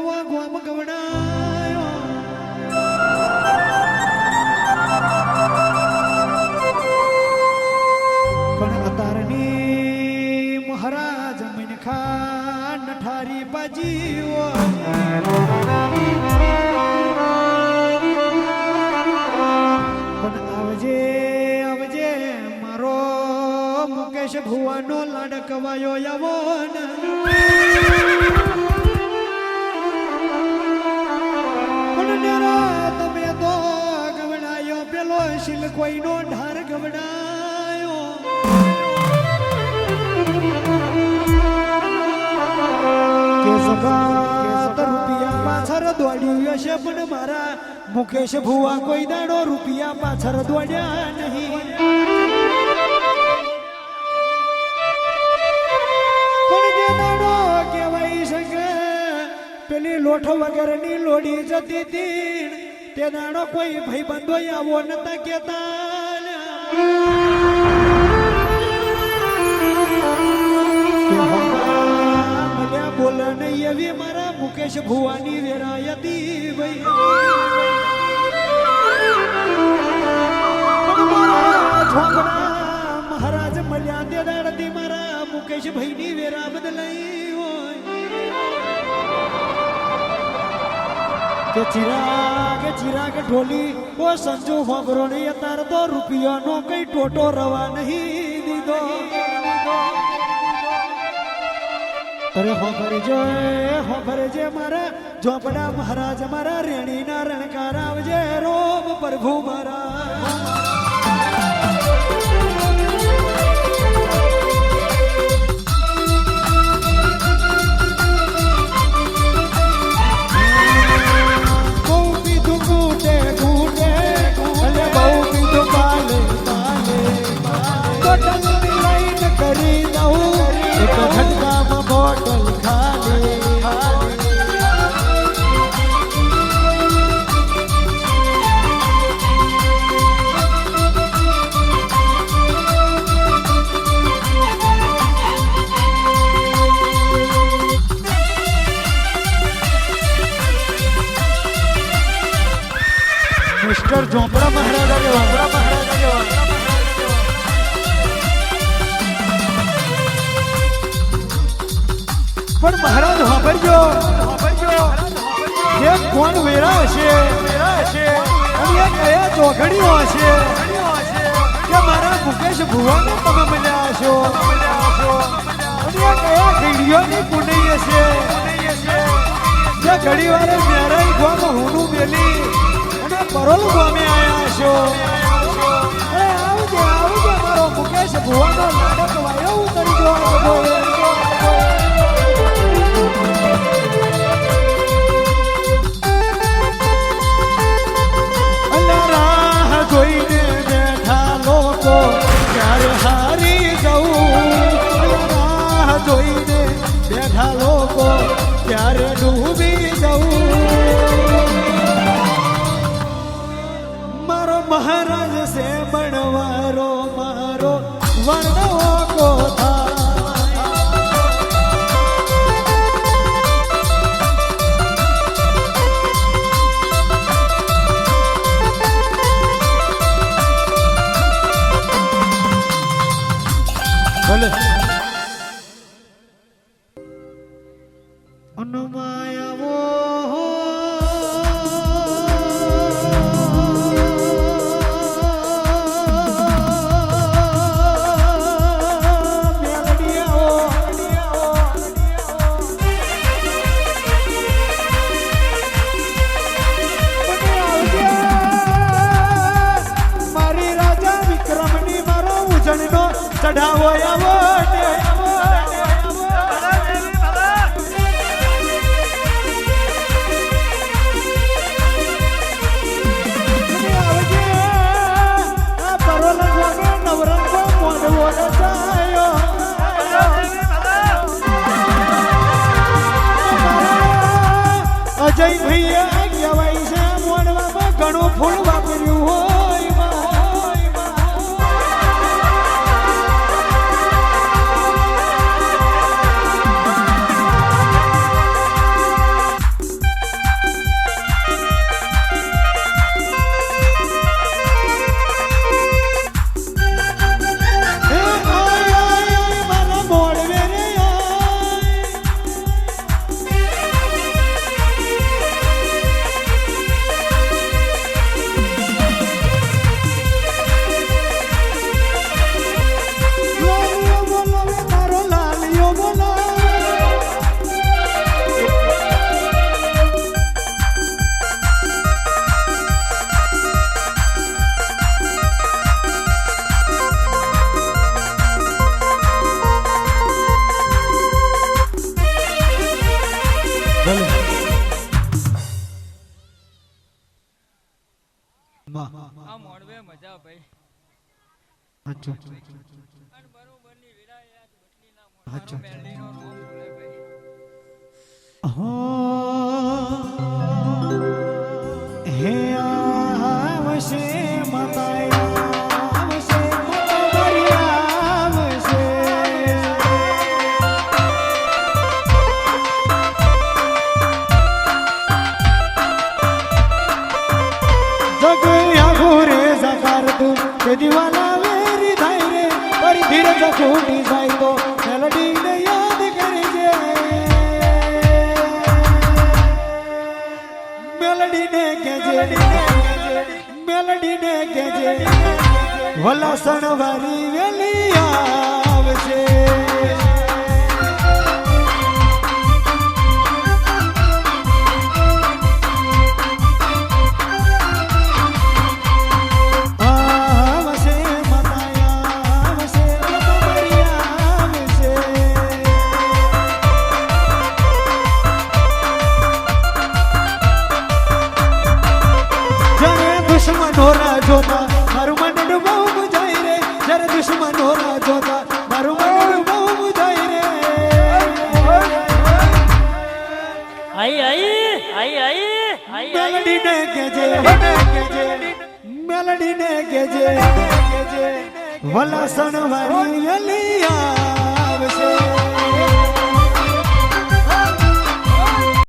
એવો ગોમ ગવડાયો પણ અતારની મહારાજ મનખા નઠારી બાજીઓ પણ આવજે આવજે મારો મુકેશ ભુવાનો લાડકવાયો આવો ને તમે તો ગવડાયો પેલો શિલ કોઈનો ઢાર ગવડાયો કે સગાત રૂપિયા પાછળ દોડ્યું હશે પણ મારા મુકેશ ભુવા કોઈ દાડો રૂપિયા પાછળ દોડ્યા નહીં પણ જે દાડો કહેવાય છે કે પેલી લોઠ વગરની લોડી જતી હતી તે દાડો કોઈ ભાઈ બંધો આવો નતા કેતા બોલ નહીં એવી મારા મુકેશ ભુવાની વેરાય હતી મહારાજ મળ્યા તે દાડથી મારા મુકેશ ભાઈ ની વેરા બદલાઈ હોય કે ચિરાગ ઢોલી ઓ સંજુ હોબરો ને અત્યારે તો રૂપિયાનો કઈ ટોટો રવા નહીં દીધો અરે હોભરજે મારા ઝોપડા મહારાજ મારા રેણીના રણકાર આવજે રોમ પ્રભુ મારા મિસ્ટર ઝોપડા મહારાજા પણ મહારાજ સાંભળજો જે કોણ વેરા હશે અને કયા ચોઘડીઓ હશે કે મારા મુકેશ ભુવાને તમે મળ્યા હશો અને કયા ઘડીઓની પુનઈ હશે જે ઘડી વારે મેરાઈ ગોમ હુનું મેલી પરોલ ગામે આયા છો આવજે મારો મુકેશ ભુવાનો લાડક વાયો ઉતરી ગયો રાહ જોઈને બેઠા લોકો ક્યારે હારી જવું રાહ જોઈને બેઠા લોકો ક્યારે ડૂબી જવું મહારાજ સે બણવારો મારો વર્ણવો કોથા ભલે અનુમાયાવો ચઢાવો આવો અજય ભૈયા કહેવાય છે મોડવામાં ઘણું ફૂલ વાપર્યું હોય ભલે આ મોડવે મજા ભાઈ હાચું અને બરોબરની વિડા યાદ બટલીના હાચું. મોઢાનો મેલડીનો રોમ બોલે ભાઈ હે આવશે માતા આવશે મારી આવશે જગયા ઘોરે સાકાર તું કે દીવાના વેરી થાય રે તારી ધીરજ ખૂટી જાય તો મેલડીને યાદ કરજે મેલડીને કહેજે વલા સણવારી વેલી આવશે આવશે માતા આવશે મારી આવશે જ્યારે દુશ્મનો રાહ જોતા મારું મન બહુ બુજાય રે જ્યારે દુશ્મનો રાહ જોતા મારું મન બહુ બુજાય રે મેલડીને કહેજે વલા સણવારી વેલી આવશે